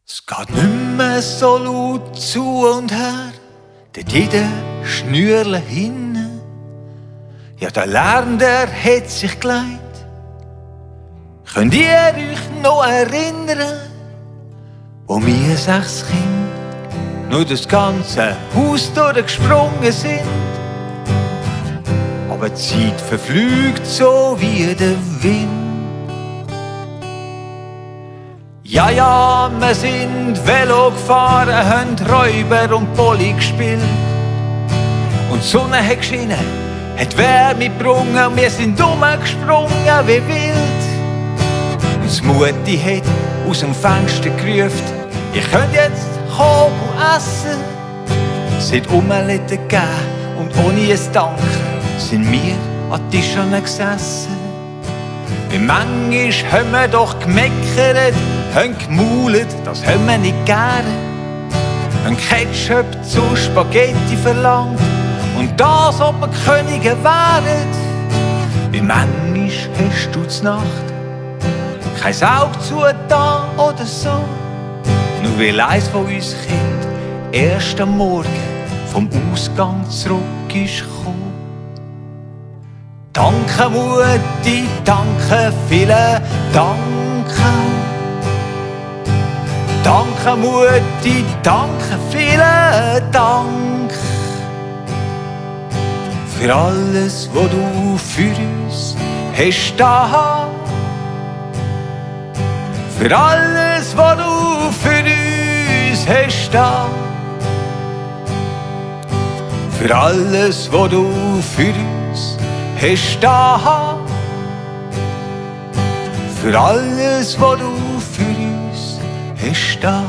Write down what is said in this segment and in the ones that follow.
Es geht nicht mehr so laut zu und her, dort in den Schnürchen hinten. Ja, der Lärm, der hat sich gelegt. Könnt ihr euch noch erinnern, wo wir 6 Kinder nur das ganze Haus durchgesprungen sind? Aber die Zeit verfliegt so wie der Wind. Ja, ja, wir sind Velo gefahren, haben Räuber und Poli gespielt. Und die Sonne hat geschienen, hat Wärme gebrungen und wir sind rumgesprungen wie wild. Und das Mutti hat aus dem Fenster gerufen, ihr könnt jetzt kommen und essen. Es hat Omelette gegeben und ohne ein Danken sind wir an den Tischen gesessen. Wie manchmal haben wir doch gemeckert, haben gemault, das haben wir nicht gerne. Ein Ketchup zu Spaghetti verlangt und das, ob wir Könige wären. Wie manchmal hast du zur Nacht kein Auge zugetan oder so, nur weil eins von uns Kind erst am Morgen vom Ausgang zurück ist gekommen. Danke Mutti, danke, vielen Danke. Danke Mutti, danke, vielen Dank. Für alles, was du für uns hast da. Für alles, was du für uns hast da. Für alles, was du für uns hast da. Für alles, was du für uns hast da.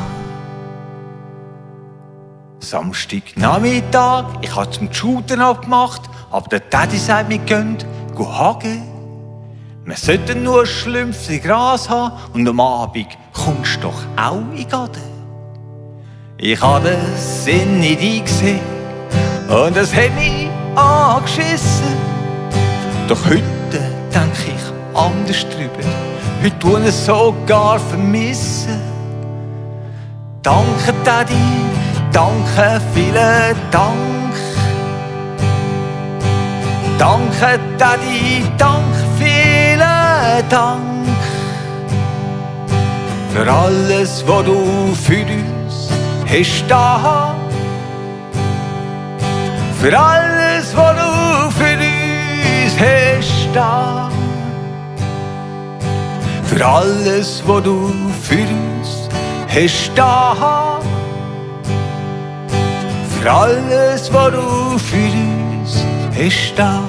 Samstagnachmittag, ich habe zum Shooten abgemacht, aber der Daddy sagt, wir gehen hagen. Wir sollten nur ein Schlümpfchen Gras haben und am Abend kommst du doch auch in den Garten. Ich habe den Sinn nicht eingesehen und es hat mich angeschissen. Doch heute denke ich anders drüber. Heute tue ich es sogar vermissen. Danke Daddy, danke, vielen Dank. Danke Daddy, danke, vielen Dank. Für alles, was du für uns hast da. Für alles, was du für uns hast da. Für alles, was du für uns hast da. Für alles, was du für uns hast da.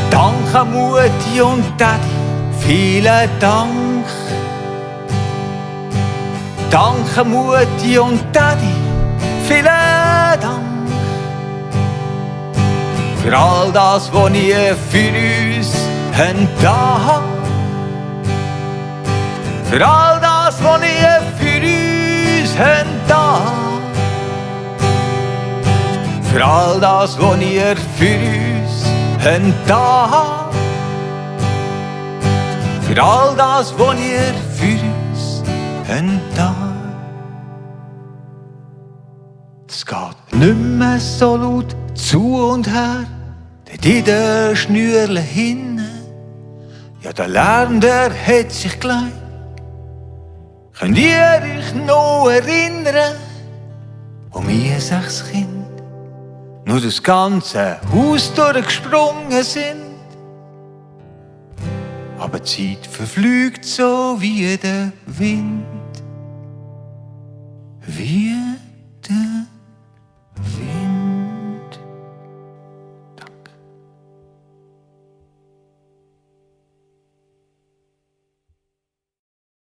Danke Mutti und Daddy, vielen Dank. Danke Mutti und Daddy, vielen Dank. Für all das, was ihr für uns habt da. Für all das, was ihr für uns habt da. Für all das, was ihr für uns habt da. Für all das, was ihr für uns habt da. Es geht nicht mehr so laut zu und her, dort in den Schnürchen hinten. Ja, der Lärm, der hat sich gelegt. Könnt ihr euch noch erinnern, wo wir 6 Kinder nur das ganze Haus durchgesprungen sind? Aber die Zeit verfliegt so wie der Wind. Wie